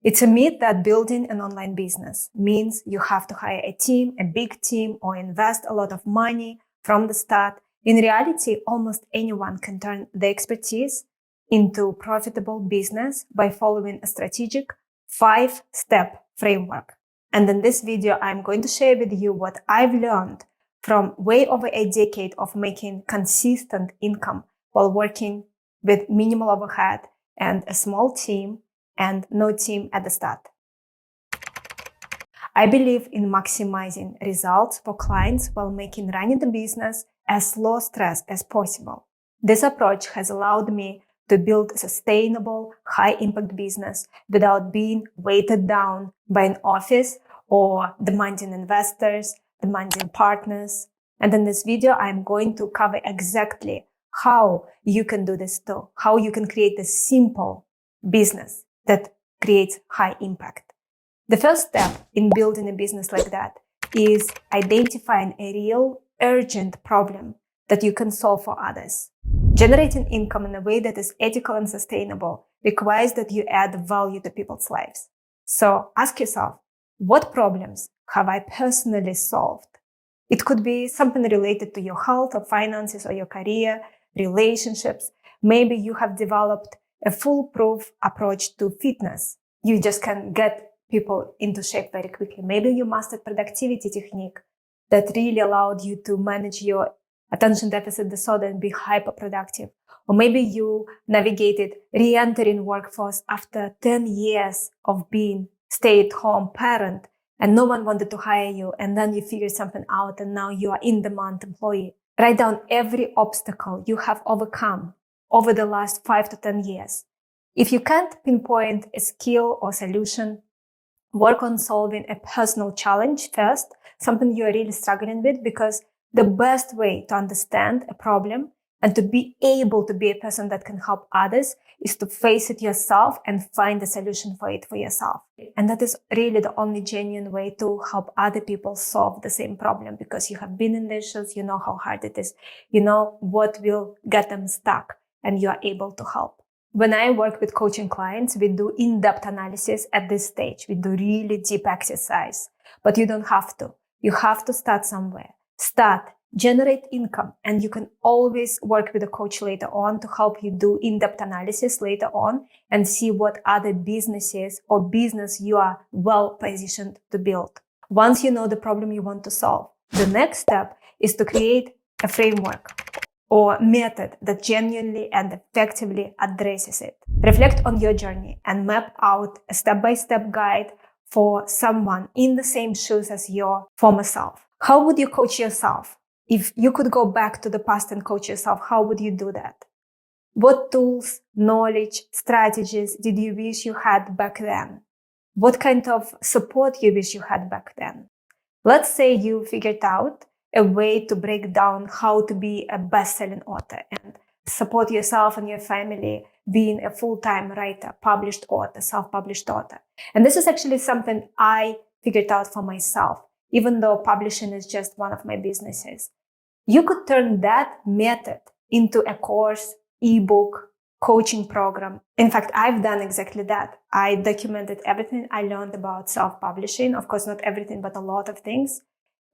It's a myth that building an online business means you have to hire a team, a big team, or invest a lot of money from the start. In reality, almost anyone can turn their expertise into profitable business by following a strategic 5-step framework. And in this video, I'm going to share with you what I've learned from way over a decade of making consistent income while working with minimal overhead and a small team and no team at the start. I believe in maximizing results for clients while making running the business as low stress as possible. This approach has allowed me to build a sustainable, high-impact business without being weighted down by an office or demanding investors, demanding partners. And in this video, I'm going to cover exactly how you can do this too, how you can create a simple business that creates high impact. The first step in building a business like that is identifying a real urgent problem that you can solve for others. Generating income in a way that is ethical and sustainable requires that you add value to people's lives. So ask yourself, what problems have I personally solved? It could be something related to your health or finances or your career, relationships. Maybe you have developed a foolproof approach to fitness. You just can get people into shape very quickly. Maybe you mastered productivity technique that really allowed you to manage your attention deficit disorder and be hyper productive. Or maybe you navigated re-entering workforce after 10 years of being stay-at-home parent and no one wanted to hire you, and then you figured something out and now you are in-demand employee. Write down every obstacle you have overcome over the last 5 to 10 years. If you can't pinpoint a skill or solution, work on solving a personal challenge first, something you are really struggling with, because the best way to understand a problem and to be able to be a person that can help others is to face it yourself and find a solution for it for yourself. And that is really the only genuine way to help other people solve the same problem, because you have been in their shoes, you know how hard it is, you know what will get them stuck, and you are able to help. When I work with coaching clients, we do in-depth analysis at this stage. We do really deep exercise, but you don't have to. You have to start somewhere. Start, generate income, and you can always work with a coach later on to help you do in-depth analysis later on and see what other businesses or business you are well positioned to build. Once you know the problem you want to solve, the next step is to create a framework or method that genuinely and effectively addresses it. Reflect on your journey and map out a step-by-step guide for someone in the same shoes as your former self. How would you coach yourself? If you could go back to the past and coach yourself, how would you do that? What tools, knowledge, strategies did you wish you had back then? What kind of support you wish you had back then? Let's say you figured out a way to break down how to be a best-selling author and support yourself and your family being a full-time writer, published author, self-published author. And this is actually something I figured out for myself, even though publishing is just one of my businesses. You could turn that method into a course, ebook, coaching program. In fact, I've done exactly that. I documented everything I learned about self-publishing. Of course, not everything, but a lot of things.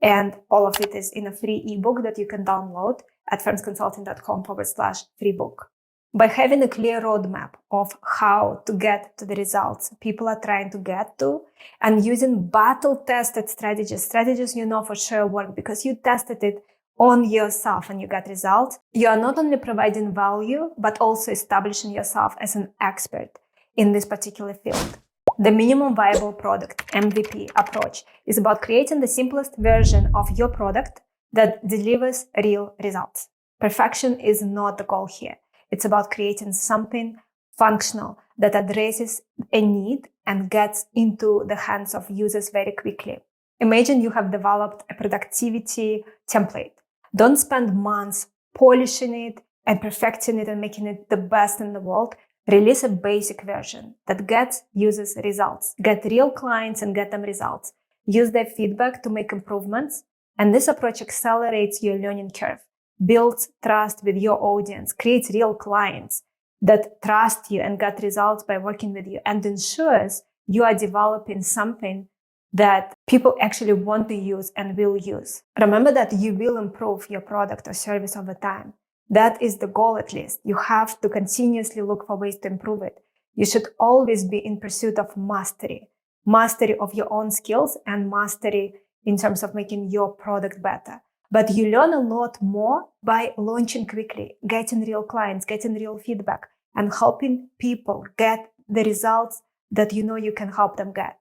And all of it is in a free ebook that you can download at firmsconsulting.com/free book. By having a clear roadmap of how to get to the results people are trying to get to, and using battle-tested strategies you know for sure work because you tested it on yourself and you got results, you are not only providing value, but also establishing yourself as an expert in this particular field. The minimum viable product, MVP approach, is about creating the simplest version of your product that delivers real results. Perfection is not the goal here. It's about creating something functional that addresses a need and gets into the hands of users very quickly. Imagine you have developed a productivity template. Don't spend months polishing it and perfecting it and making it the best in the world. Release a basic version that gets users results. Get real clients and get them results. Use their feedback to make improvements. And this approach accelerates your learning curve, builds trust with your audience, creates real clients that trust you and get results by working with you, and ensures you are developing something that people actually want to use and will use. Remember that you will improve your product or service over time. That is the goal, at least. You have to continuously look for ways to improve it. You should always be in pursuit of mastery of your own skills and mastery in terms of making your product better. But you learn a lot more by launching quickly, getting real clients, getting real feedback, and helping people get the results that you know you can help them get,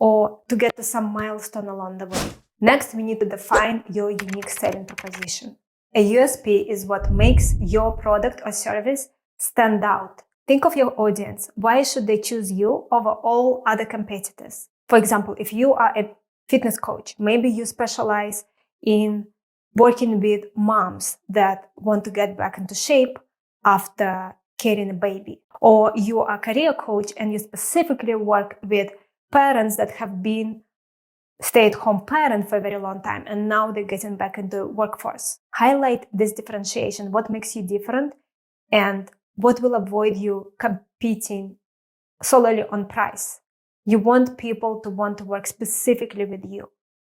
or to get to some milestone along the way. Next, we need to define your unique selling proposition. A USP is what makes your product or service stand out. Think of your audience. Why should they choose you over all other competitors? For example, if you are a fitness coach, maybe you specialize in working with moms that want to get back into shape after carrying a baby. Or you are a career coach and you specifically work with parents that have been stay-at-home parents for a very long time and now they're getting back into workforce. Highlight this differentiation, what makes you different and what will avoid you competing solely on price. You want people to want to work specifically with you.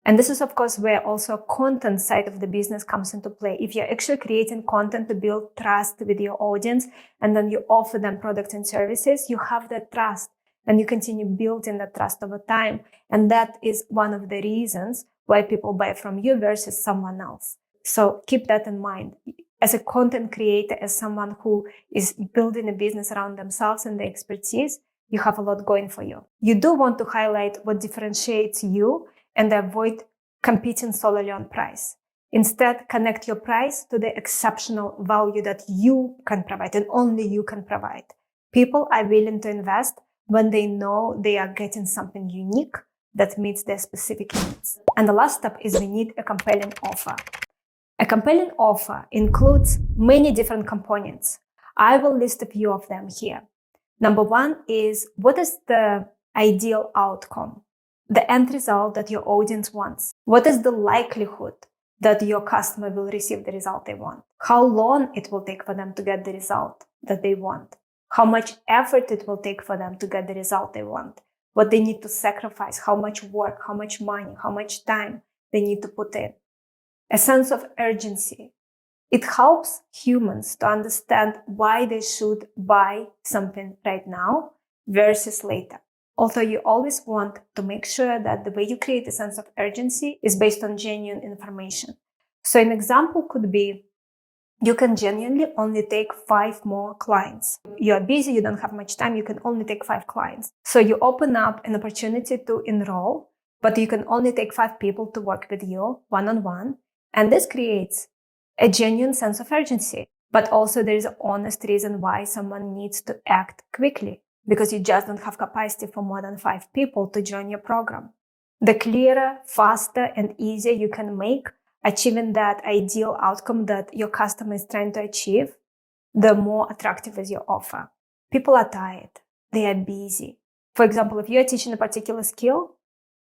And this is, of course, where also content side of the business comes into play. If you're actually creating content to build trust with your audience and then you offer them products and services, you have that trust and you continue building that trust over time. And that is one of the reasons why people buy from you versus someone else. So keep that in mind. As a content creator, as someone who is building a business around themselves and their expertise, you have a lot going for you. You do want to highlight what differentiates you and avoid competing solely on price. Instead, connect your price to the exceptional value that you can provide and only you can provide. People are willing to invest when they know they are getting something unique that meets their specific needs. And the last step is we need a compelling offer. A compelling offer includes many different components. I will list a few of them here. Number one is, what is the ideal outcome? The end result that your audience wants. What is the likelihood that your customer will receive the result they want? How long it will take for them to get the result that they want? How much effort it will take for them to get the result they want? What they need to sacrifice, how much work, how much money, how much time they need to put in. A sense of urgency. It helps humans to understand why they should buy something right now versus later. Although you always want to make sure that the way you create a sense of urgency is based on genuine information. So an example could be, you can genuinely only take 5 more clients. You are busy, you don't have much time, you can only take 5 clients. So you open up an opportunity to enroll, but you can only take 5 people to work with you one-on-one. And this creates a genuine sense of urgency. But also there is an honest reason why someone needs to act quickly, because you just don't have capacity for more than 5 people to join your program. The clearer, faster, and easier you can make achieving that ideal outcome that your customer is trying to achieve, the more attractive is your offer. People are tired. They are busy. For example, if you're teaching a particular skill,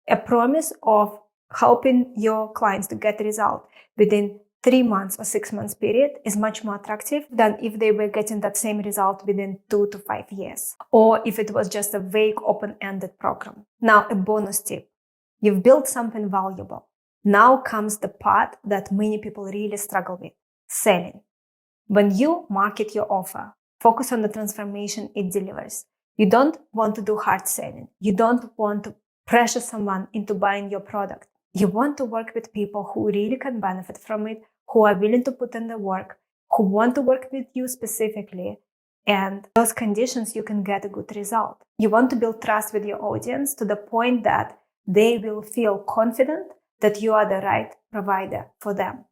a promise of helping your clients to get the result within 3 months or 6 months period is much more attractive than if they were getting that same result within 2 to 5 years, or if it was just a vague open-ended program. Now, a bonus tip. You've built something valuable. Now comes the part that many people really struggle with, selling. When you market your offer, focus on the transformation it delivers. You don't want to do hard selling. You don't want to pressure someone into buying your product. You want to work with people who really can benefit from it, who are willing to put in the work, who want to work with you specifically. And those conditions, you can get a good result. You want to build trust with your audience to the point that they will feel confident that you are the right provider for them.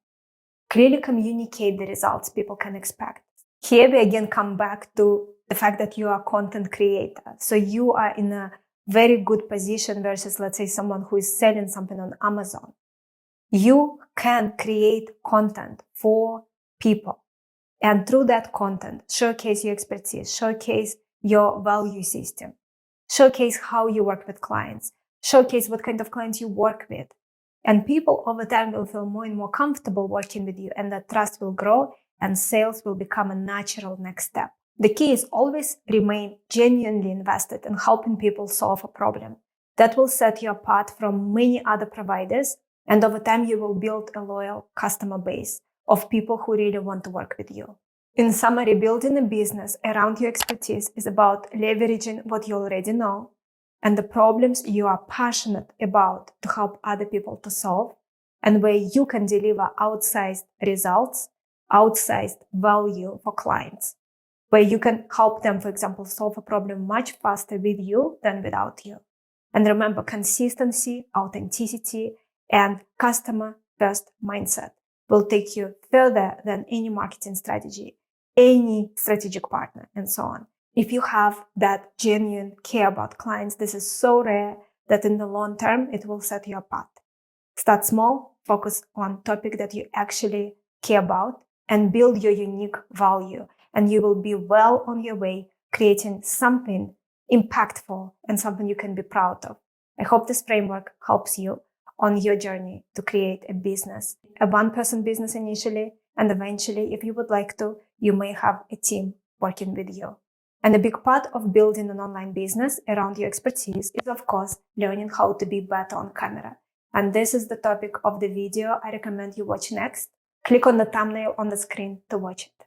Clearly communicate the results people can expect. Here we again come back to the fact that you are a content creator. So you are in a very good position versus, let's say, someone who is selling something on Amazon. You can create content for people. And through that content, showcase your expertise, showcase your value system, showcase how you work with clients, showcase what kind of clients you work with. And people over time will feel more and more comfortable working with you, and that trust will grow and sales will become a natural next step. The key is always remain genuinely invested in helping people solve a problem. That will set you apart from many other providers, and over time you will build a loyal customer base of people who really want to work with you. In summary, building a business around your expertise is about leveraging what you already know and the problems you are passionate about to help other people to solve, and where you can deliver outsized results, outsized value for clients, where you can help them, for example, solve a problem much faster with you than without you. And remember, consistency, authenticity, and customer first mindset will take you further than any marketing strategy, any strategic partner, and so on. If you have that genuine care about clients, this is so rare that in the long term, it will set you apart. Start small, focus on topic that you actually care about, and build your unique value. And you will be well on your way creating something impactful and something you can be proud of. I hope this framework helps you on your journey to create a business, a one-person business initially, and eventually, if you would like to, you may have a team working with you. And a big part of building an online business around your expertise is, of course, learning how to be better on camera. And this is the topic of the video I recommend you watch next. Click on the thumbnail on the screen to watch it.